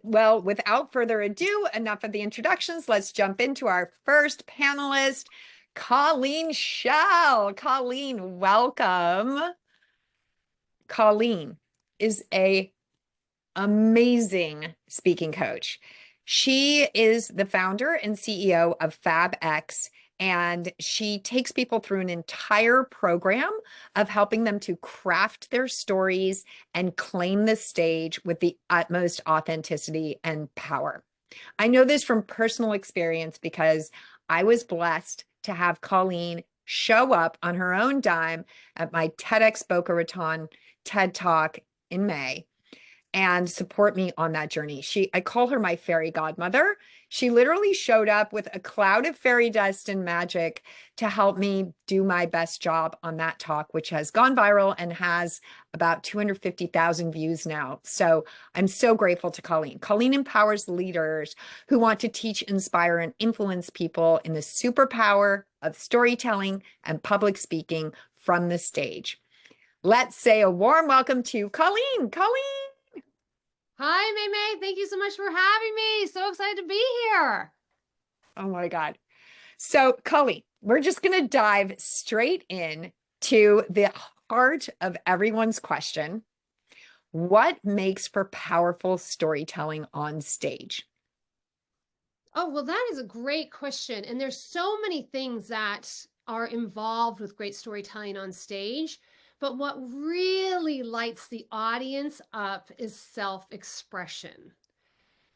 Well, without further ado, enough of the introductions. Let's jump into our first panelist, Colleen Schell. Colleen, welcome. Colleen is a amazing speaking coach. She is the founder and CEO of Fab X, and she takes people through an entire program of helping them to craft their stories and claim the stage with the utmost authenticity and power. I know this from personal experience because I was blessed to have Colleen show up on her own dime at my TEDx Boca Raton TED Talk in May and support me on that journey. I call her my fairy godmother. She literally showed up with a cloud of fairy dust and magic to help me do my best job on that talk, which has gone viral and has about 250,000 views now. So I'm so grateful to Colleen. Colleen empowers leaders who want to teach, inspire, and influence people in the superpower of storytelling and public speaking from the stage. Let's say a warm welcome to Colleen. Colleen. Hi, May May. Thank you so much for having me. So excited to be here. Oh my God. So, Colleen, we're just going to dive straight in to the heart of everyone's question. What makes for powerful storytelling on stage? Oh, well, that is a great question. And there's so many things that are involved with great storytelling on stage. But what really lights the audience up is self-expression.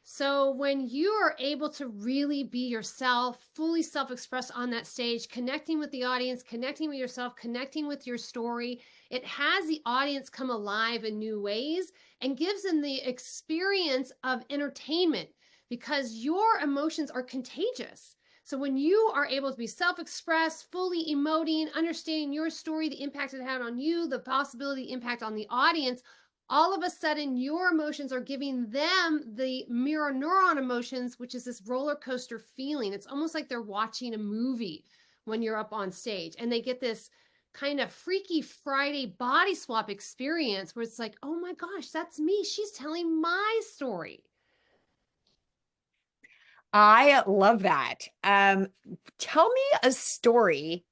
So when you are able to really be yourself, fully self-express on that stage, connecting with the audience, connecting with yourself, connecting with your story, it has the audience come alive in new ways and gives them the experience of entertainment because your emotions are contagious. So when you are able to be self-expressed, fully emoting, understanding your story, the impact it had on you, the possibility impact on the audience, all of a sudden your emotions are giving them the mirror neuron emotions, which is this roller coaster feeling. It's almost like they're watching a movie when you're up on stage, and they get this kind of Freaky Friday body swap experience where it's like, oh my gosh, that's me. She's telling my story. I love that. Tell me a story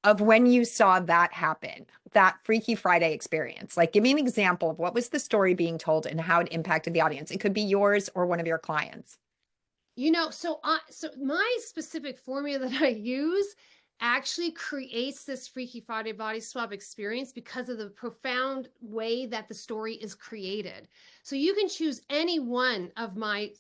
of when you saw that happen, that Freaky Friday experience. Like, give me an example of what was the story being told and how it impacted the audience. It could be yours or one of your clients. So my specific formula that I use actually creates this Freaky Friday body swap experience because of the profound way that the story is created. So you can choose any one of my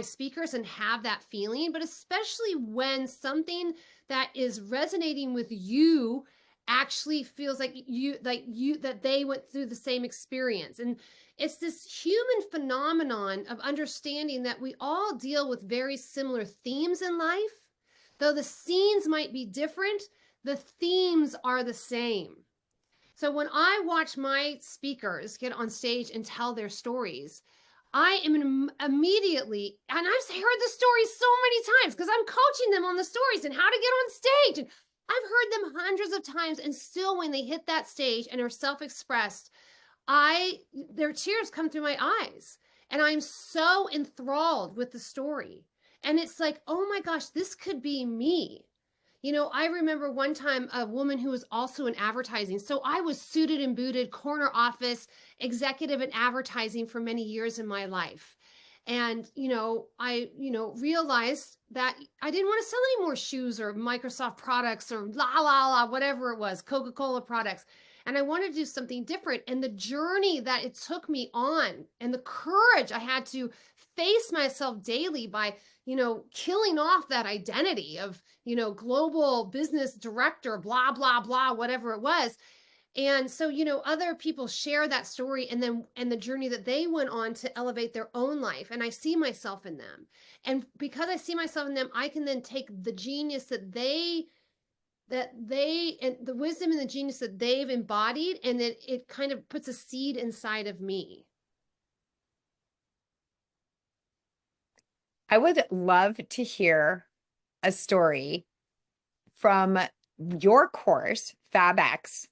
speakers and have that feeling, but especially when something that is resonating with you actually feels like you that they went through the same experience. And it's this human phenomenon of understanding that we all deal with very similar themes in life. Though the scenes might be different, the themes are the same. So when I watch my speakers get on stage and tell their stories, I am immediately, and I've heard the stories so many times because I'm coaching them on the stories and how to get on stage. And I've heard them hundreds of times. And still, when they hit that stage and are self-expressed, their tears come through my eyes. And I'm so enthralled with the story. And it's like, oh my gosh, this could be me. I remember one time a woman who was also in advertising. So I was suited and booted, corner office, executive in advertising for many years in my life. And, I, realized that I didn't want to sell any more shoes or Microsoft products or whatever it was, Coca-Cola products. And I wanted to do something different. And the journey that it took me on and the courage I had to face myself daily by, killing off that identity of, global business director, blah, blah, blah, whatever it was. And so, other people share that story and the journey that they went on to elevate their own life. And I see myself in them. And because I see myself in them, I can then take the genius and the wisdom and the genius that they've embodied, and it kind of puts a seed inside of me. I would love to hear a story from your course, FabX,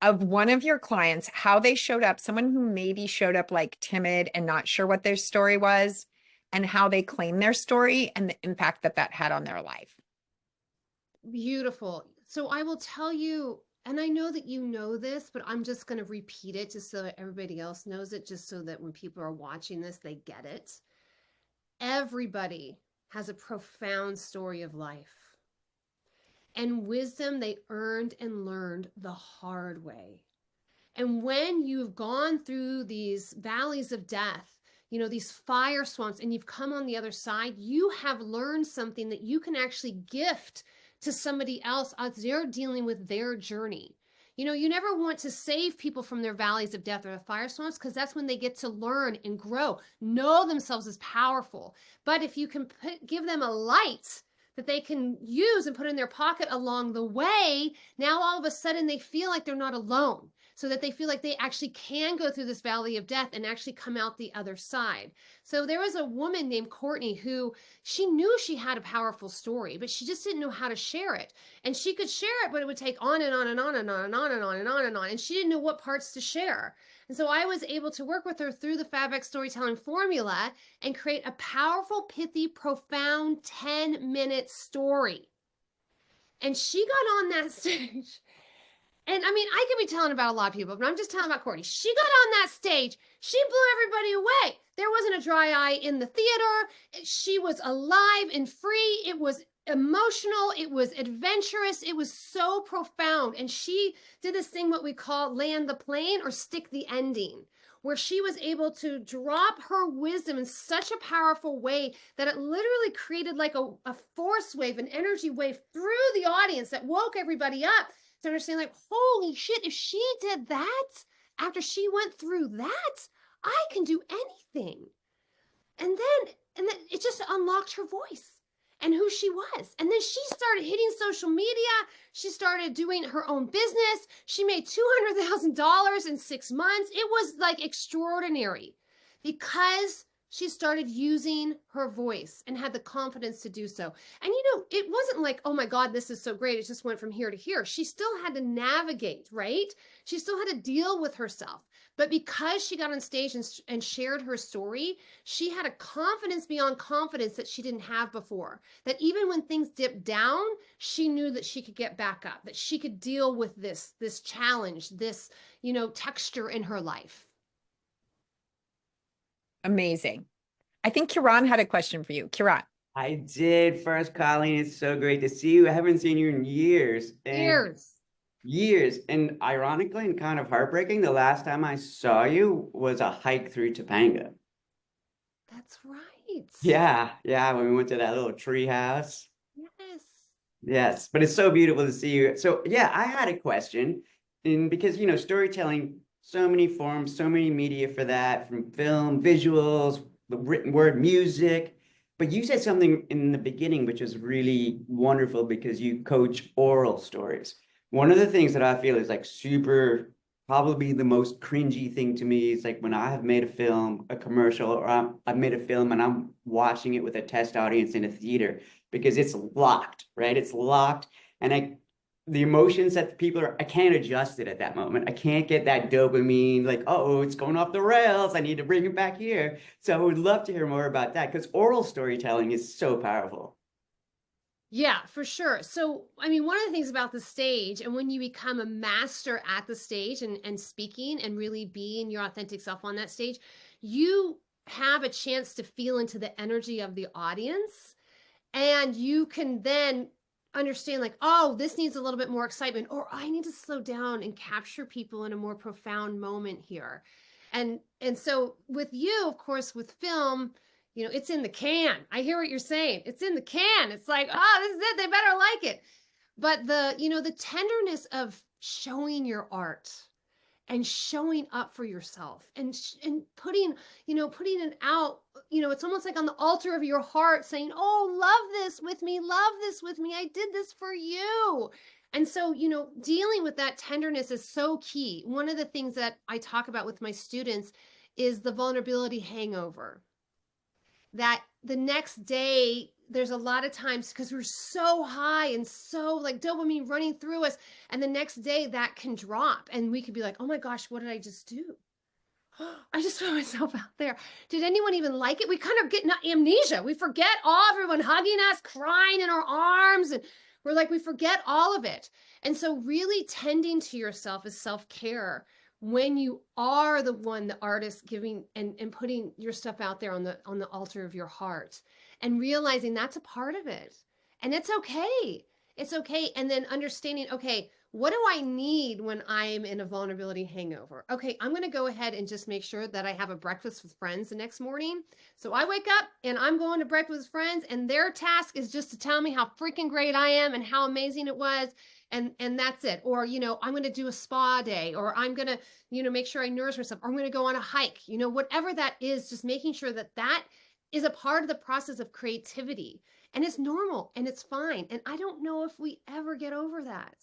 of one of your clients, how they showed up, someone who maybe showed up like timid and not sure what their story was, and how they claim their story and the impact that that had on their life. Beautiful. So I will tell you, and I know that you know this, but I'm just going to repeat it just so that everybody else knows it, just so that when people are watching this, they get it. Everybody has a profound story of life and wisdom they earned and learned the hard way. And when you've gone through these valleys of death, these fire swamps, and you've come on the other side, you have learned something that you can actually gift to somebody else as they're dealing with their journey. You never want to save people from their valleys of death or the fire swamps, because that's when they get to learn and grow, know themselves as powerful. But if you can give them a light that they can use and put in their pocket along the way, now all of a sudden they feel like they're not alone, so that they feel like they actually can go through this valley of death and actually come out the other side. So there was a woman named Courtney who, she knew she had a powerful story, but she just didn't know how to share it. And she could share it, but it would take on and on and on and on and on and on and on and on. And she didn't know what parts to share. And so I was able to work with her through the FabX storytelling formula and create a powerful, pithy, profound 10-minute story. And she got on that stage. And I mean, I could be telling about a lot of people, but I'm just telling about Courtney. She got on that stage. She blew everybody away. There wasn't a dry eye in the theater. She was alive and free. It was emotional. It was adventurous. It was so profound. And she did this thing, what we call land the plane or stick the ending, where she was able to drop her wisdom in such a powerful way that it literally created like a force wave, an energy wave through the audience that woke everybody up to understand, like, holy shit, if she did that after she went through that, I can do anything. And then it just unlocked her voice and who she was. And then she started hitting social media. She started doing her own business. She made $200,000 in 6 months. It was like extraordinary because she started using her voice and had the confidence to do so. And it wasn't like, oh my God, this is so great, it just went from here to here. She still had to navigate, right? She still had to deal with herself. But because she got on stage and shared her story, she had a confidence beyond confidence that she didn't have before. That even when things dipped down, she knew that she could get back up, that she could deal with this challenge, this, texture in her life. Amazing. I think Kiran had a question for you. Kiran. I did. First, Colleen, it's so great to see you. I haven't seen you in years. Years. And ironically and kind of heartbreaking, the last time I saw you was a hike through Topanga. That's right. Yeah, when we went to that little tree house. Yes, but it's so beautiful to see you. So yeah, I had a question, and because storytelling, so many forms, so many media for that, from film, visuals, the written word, music. But you said something in the beginning which was really wonderful, because you coach oral stories. One of the things that I feel is like super, probably the most cringy thing to me is like when I have made a film, a commercial, or I've made a film and I'm watching it with a test audience in a theater, because it's locked, right? It's locked. And the emotions that people I can't adjust it at that moment. I can't get that dopamine, like, oh, it's going off the rails, I need to bring it back here. So I would love to hear more about that, because oral storytelling is so powerful. Yeah, for sure. So, I mean, one of the things about the stage, and when you become a master at the stage and speaking and really being your authentic self on that stage, you have a chance to feel into the energy of the audience. And you can then understand, like, oh, this needs a little bit more excitement, or I need to slow down and capture people in a more profound moment here. And so with you, of course, with film, it's in the can. I hear what you're saying. It's in the can. It's like, oh, this is it. They better like it. But the tenderness of showing your art and showing up for yourself and putting it out, it's almost like on the altar of your heart, saying, oh, love this with me. I did this for you. And so, dealing with that tenderness is so key. One of the things that I talk about with my students is the vulnerability hangover. That the next day there's a lot of times because we're so high and so like dopamine running through us, and the next day that can drop and we could be like, oh my gosh, what did I just do? I just put myself out there. Did anyone even like it? We kind of get amnesia. We forget everyone hugging us, crying in our arms, and we're like, we forget all of it. And so really tending to yourself is self-care when you are the one, the artist, giving and putting your stuff out there on the altar of your heart, and realizing that's a part of it. And it's okay. It's okay. And then understanding, okay, what do I need when I'm in a vulnerability hangover? Okay, I'm going to go ahead and just make sure that I have a breakfast with friends the next morning. So I wake up and I'm going to breakfast with friends, and their task is just to tell me how freaking great I am and how amazing it was. And that's it. Or, you know, I'm going to do a spa day, or I'm going to, you know, make sure I nourish myself, or I'm going to go on a hike, you know, whatever that is, just making sure that that is a part of the process of creativity. And it's normal and it's fine. And I don't know if we ever get over that,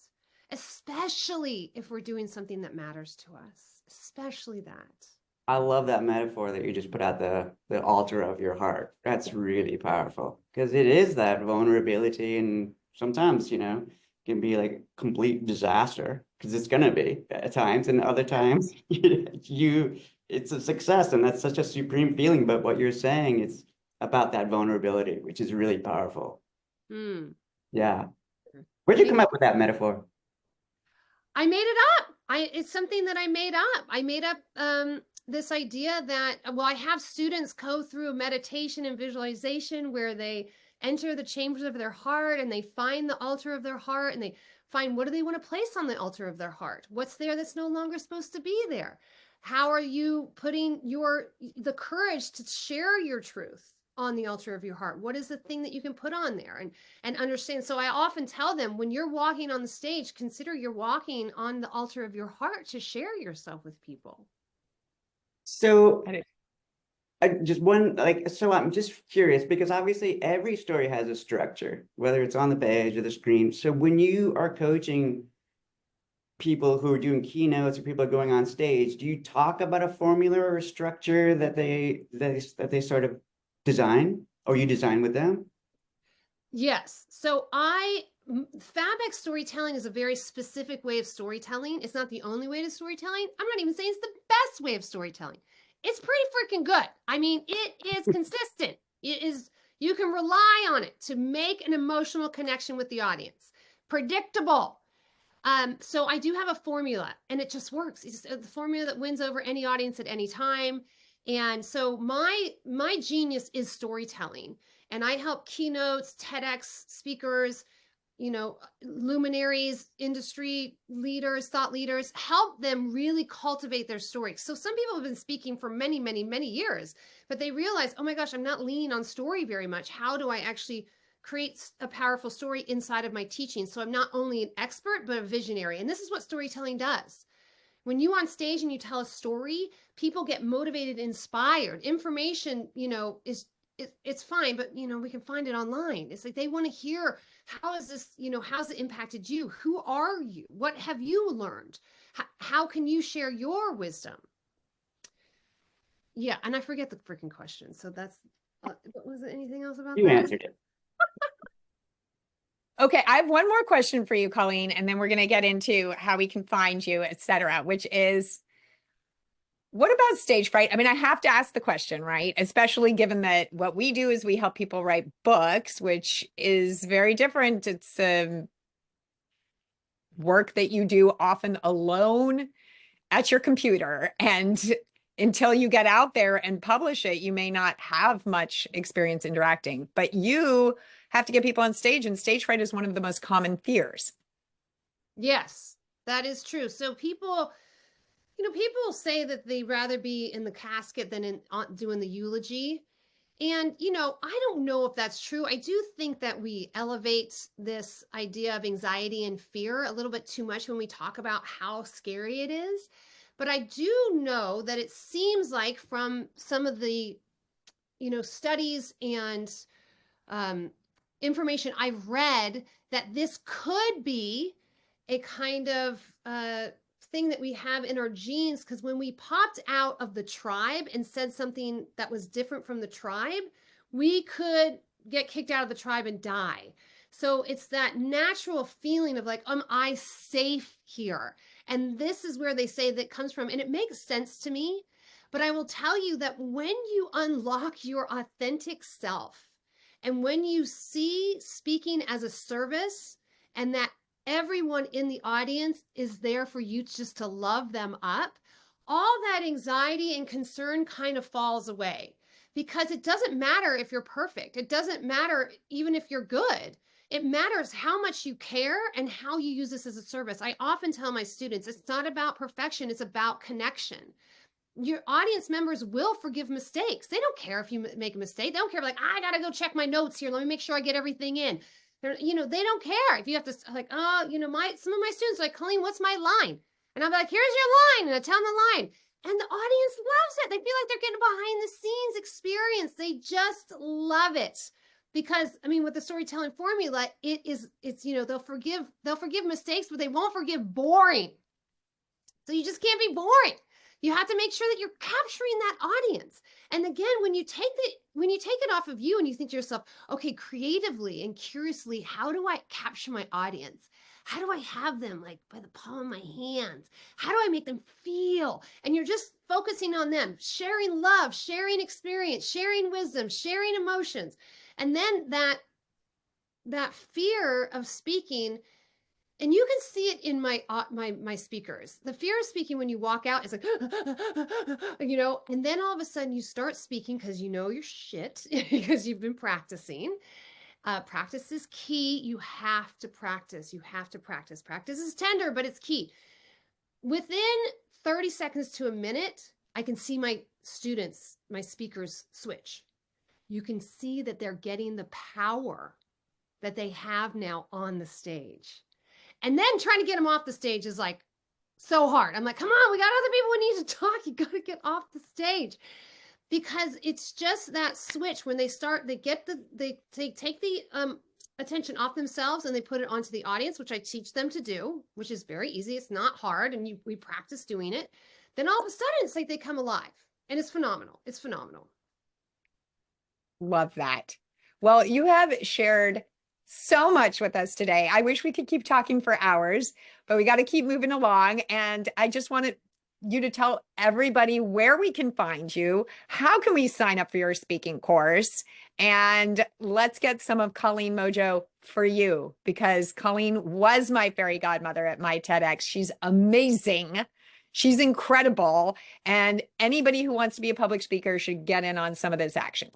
especially if we're doing something that matters to us, especially that. I love that metaphor that you just put out, the altar of your heart. That's really powerful, because it is that vulnerability, and sometimes, you know, can be like complete disaster, because it's gonna be at times, and other times it's a success, and that's such a supreme feeling. But what you're saying is about that vulnerability, which is really powerful. Yeah. Where'd you come up with that metaphor? I made it up. It's something that I made up. I made up this idea that, well, I have students go through a meditation and visualization where they enter the chambers of their heart and they find the altar of their heart, and they find, what do they want to place on the altar of their heart? What's there that's no longer supposed to be there? How are you putting the courage to share your truth on the altar of your heart? What is the thing that you can put on there and understand? So I often tell them, when you're walking on the stage, consider you're walking on the altar of your heart to share yourself with people. So so I'm just curious, because obviously every story has a structure, whether it's on the page or the screen. So when you are coaching people who are doing keynotes, or people are going on stage, do you talk about a formula or a structure that they sort of design, or you design with them? Yes. So FabX storytelling is a very specific way of storytelling. It's not the only way to storytelling. I'm not even saying it's the best way of storytelling. It's pretty freaking good. I mean, it is consistent. It is, you can rely on it to make an emotional connection with the audience. Predictable. So I do have a formula, and it just works. It's just the formula that wins over any audience at any time. And so my genius is storytelling, and I help keynotes, TEDx speakers, you know, luminaries, industry leaders, thought leaders, help them really cultivate their story. So some people have been speaking for many, many, many years, but they realize, oh my gosh, I'm not leaning on story very much. How do I actually create a powerful story inside of my teaching? So I'm not only an expert, but a visionary. And this is what storytelling does. When you on stage and you tell a story, people get motivated, inspired. Information, you know, it's fine, but you know, we can find it online. It's like they want to hear, how is this, you know, how's it impacted you? Who are you? What have you learned? How can you share your wisdom? Yeah, and I forget the freaking question. So that's, was there anything else about You that? answered it. Okay, I have one more question for you, Colleen, and then we're going to get into how we can find you, et cetera, which is, what about stage fright? I mean, I have to ask the question, right? Especially given that what we do is we help people write books, which is very different. It's work that you do often alone at your computer. And until you get out there and publish it, you may not have much experience interacting, but you have to get people on stage, and stage fright is one of the most common fears. Yes, that is true. So people, you know, people say that they'd rather be in the casket than doing the eulogy. And, you know, I don't know if that's true. I do think that we elevate this idea of anxiety and fear a little bit too much when we talk about how scary it is. But I do know that it seems like, from some of the, you know, studies and information I've read, that this could be a kind of thing that we have in our genes, because when we popped out of the tribe and said something that was different from the tribe, we could get kicked out of the tribe and die. So it's that natural feeling of like, am I safe here? And this is where they say that comes from. And it makes sense to me. But I will tell you that when you unlock your authentic self, and when you see speaking as a service, and that everyone in the audience is there for you just to love them up, all that anxiety and concern kind of falls away, because it doesn't matter if you're perfect. It doesn't matter even if you're good. It matters how much you care and how you use this as a service. I often tell my students, it's not about perfection, it's about connection. Your audience members will forgive mistakes. They don't care if you make a mistake. They don't care, like, I gotta go check my notes here. Let me make sure I get everything in. They don't care if you have to, like, some of my students are like, Colleen, what's my line? And I'm like, here's your line. And I tell them the line. And the audience loves it. They feel like they're getting a behind the scenes experience. They just love it. Because, with the storytelling formula, they'll forgive mistakes, but they won't forgive boring. So you just can't be boring. You have to make sure that you're capturing that audience. And again, when you take it off of you and you think to yourself, okay, creatively and curiously, how do I capture my audience? How do I have them like by the palm of my hands? How do I make them feel? And you're just focusing on them, sharing love, sharing experience, sharing wisdom, sharing emotions. And then that fear of speaking, and you can see it in my speakers. The fear of speaking when you walk out is like, and then all of a sudden you start speaking because you know your shit because you've been practicing. Practice is key. You have to practice. You have to practice. Practice is tender, but it's key. Within 30 seconds to a minute, I can see my students, my speakers switch. You can see that they're getting the power that they have now on the stage. And then trying to get them off the stage is like so hard. I'm like, come on, we got other people who need to talk. You got to get off the stage. Because it's just that switch when they start, they take the attention off themselves and they put it onto the audience, which I teach them to do, which is very easy. It's not hard. And we practice doing it. Then all of a sudden it's like they come alive, and it's phenomenal. It's phenomenal. Love that. Well, you have shared so much with us today. I wish we could keep talking for hours, but we got to keep moving along. And I just wanted you to tell everybody where we can find you. How can we sign up for your speaking course? And let's get some of Colleen Mojo for you, because Colleen was my fairy godmother at my TEDx. She's amazing. She's incredible. And anybody who wants to be a public speaker should get in on some of this action.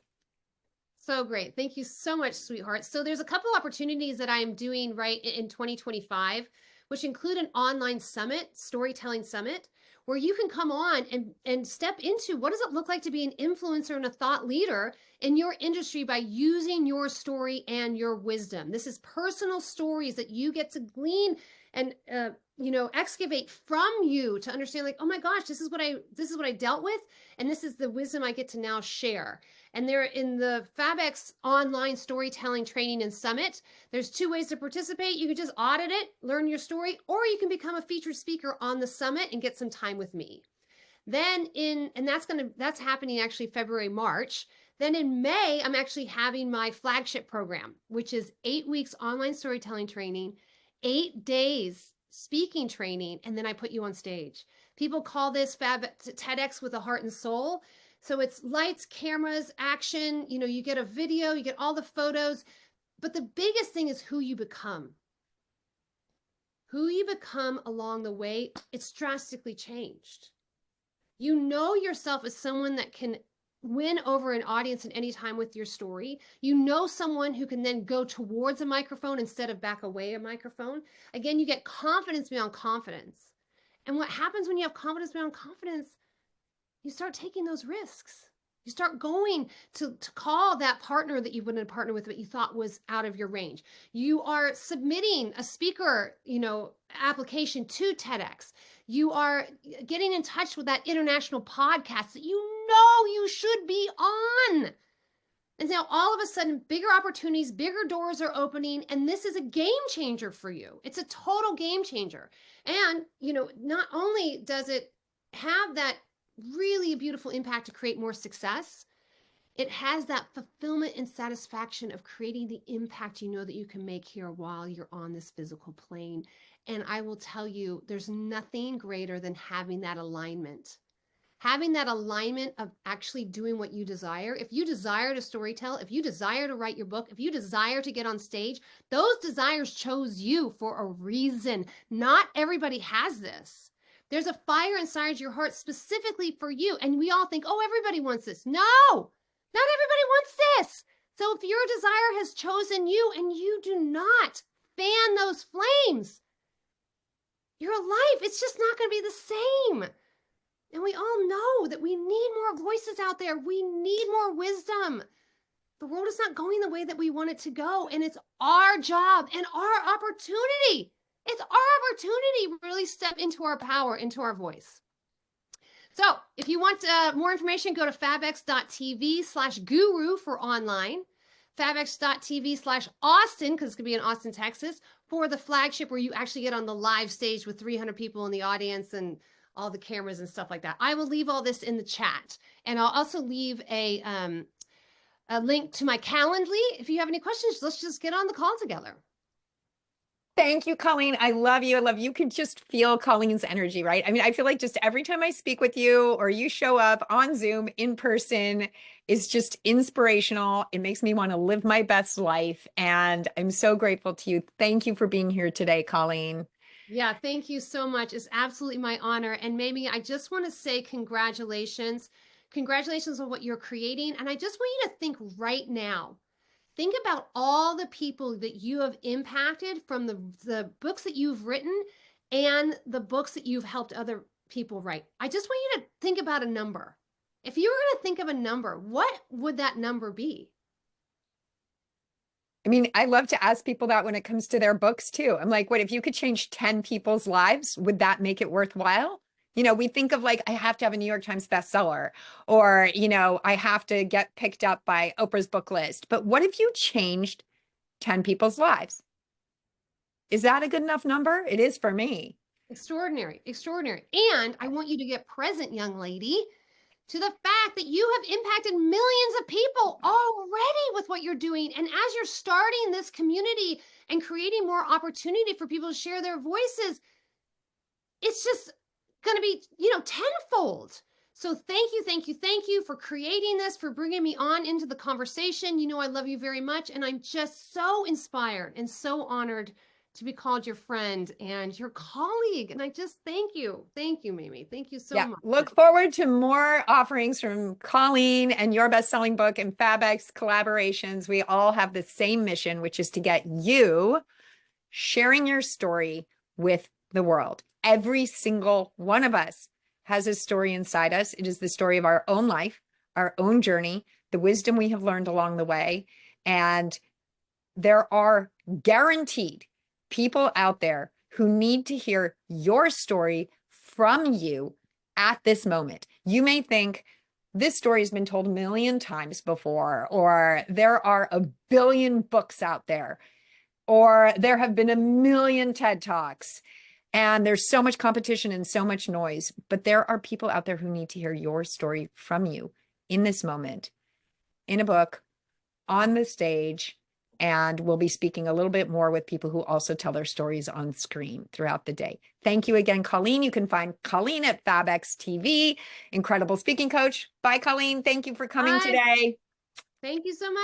So great. Thank you so much, sweetheart. So there's a couple opportunities that I am doing right in 2025, which include an online summit, storytelling summit, where you can come on and step into what does it look like to be an influencer and a thought leader in your industry by using your story and your wisdom. This is personal stories that you get to glean and excavate from you to understand, like, oh my gosh, this is what I dealt with, and this is the wisdom I get to now share. And they're in the FabX online storytelling training and summit. There's 2 ways to participate. You can just audit it, learn your story, or you can become a featured speaker on the summit and get some time with me. Then that's happening actually February, March. Then in May, I'm actually having my flagship program, which is 8 weeks online storytelling training, 8 days speaking training, and then I put you on stage. People call this TEDx with a heart and soul. So it's lights, cameras, action, you get a video, you get all the photos, but the biggest thing is who you become. Who you become along the way, it's drastically changed. You know yourself as someone that can win over an audience at any time with your story. You know someone who can then go towards a microphone instead of back away a microphone. Again, you get confidence beyond confidence. And what happens when you have confidence beyond confidence, you start taking those risks. You start going to call that partner that you wouldn't partner with, but you thought was out of your range. You are submitting a speaker, application to TEDx. You are getting in touch with that international podcast that you should be on. And now all of a sudden, bigger opportunities, bigger doors are opening, and this is a game changer for you. It's a total game changer. And, not only does it have that really beautiful impact to create more success, it has that fulfillment and satisfaction of creating the impact you know that you can make here while you're on this physical plane. And I will tell you, there's nothing greater than having that alignment. Having that alignment of actually doing what you desire. If you desire to storytell, if you desire to write your book, if you desire to get on stage, those desires chose you for a reason. Not everybody has this. There's a fire inside your heart specifically for you. And we all think, oh, everybody wants this. No, not everybody wants this. So if your desire has chosen you and you do not fan those flames, your life, it's just not going to be the same. And we all know that we need more voices out there. We need more wisdom. The world is not going the way that we want it to go. And it's our job and our opportunity. It's our opportunity to really step into our power, into our voice. So if you want more information, go to fabx.tv/guru for online, fabx.tv/Austin, because it's going to be in Austin, Texas, for the flagship where you actually get on the live stage with 300 people in the audience and all the cameras and stuff like that. I will leave all this in the chat. And I'll also leave a link to my Calendly. If you have any questions, let's just get on the call together. Thank you, Colleen. I love you. I love you. You can just feel Colleen's energy, right? I mean, I feel like just every time I speak with you or you show up on Zoom in person is just inspirational. It makes me want to live my best life. And I'm so grateful to you. Thank you for being here today, Colleen. Yeah, thank you so much. It's absolutely my honor. And Mamie, I just want to say congratulations. Congratulations on what you're creating. And I just want you to think right now. Think about all the people that you have impacted from the books that you've written and the books that you've helped other people write. I just want you to think about a number. If you were going to think of a number, what would that number be? I mean, I love to ask people that when it comes to their books too. I'm like, what if you could change 10 people's lives? Would that make it worthwhile? You know, we think of like, I have to have a New York Times bestseller, or, you know, I have to get picked up by Oprah's book list. But what if you changed 10 people's lives? Is that a good enough number? It is for me. Extraordinary, extraordinary. And I want you to get present, young lady, to the fact that you have impacted millions of people already with what you're doing. And as you're starting this community and creating more opportunity for people to share their voices, it's just going to be, you know, tenfold. So thank you, thank you, thank you for creating this, for bringing me on into the conversation. You know, I love you very much. And I'm just so inspired and so honored to be called your friend and your colleague. And I just thank you. Thank you, Mamie. Thank you so much. Look forward to more offerings from Colleen and your best-selling book and FabX collaborations. We all have the same mission, which is to get you sharing your story with the world. Every single one of us has a story inside us. It is the story of our own life, our own journey, the wisdom we have learned along the way. And there are guaranteed people out there who need to hear your story from you at this moment. You may think this story has been told a million times before, or there are a billion books out there, or there have been a million TED Talks, and there's so much competition and so much noise. But there are people out there who need to hear your story from you in this moment, in a book, on the stage. And we'll be speaking a little bit more with people who also tell their stories on screen throughout the day. Thank you again, Colleen. You can find Colleen at FabX TV, incredible speaking coach. Bye, Colleen. Thank you for coming today. Thank you so much.